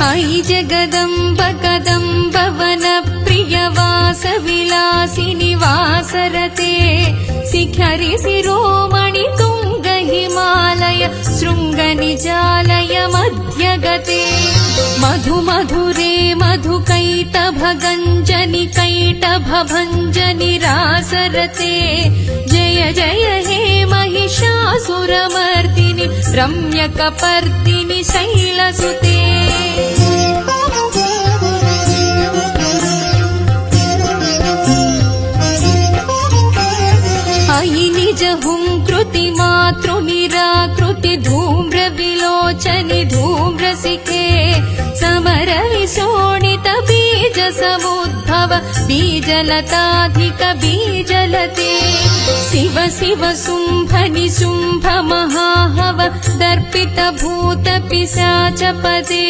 अयि जगदम्ब कदम्ब वन प्रियवास विलासिनि वासरते शिखरि शिरोमणि तुंग हिमालय शृंग निजालय मध्यगते मधु मधुरे मधु कैटभ गंजनि कैटभ भंजनि रासरते जय जय हे महिषासुरमर्दिनि रम्यकपर्दिनि शैलसुते अयि निज हुंकृति मातृ निराकृति धूम्र विलोचनि धूम्रसिखे समर विशोणित बीज समुद्भव बीजलताधिक बीजलते शिव शिव शुंभ निशुंभ महाहव दर्पित भूत पिशाच पदे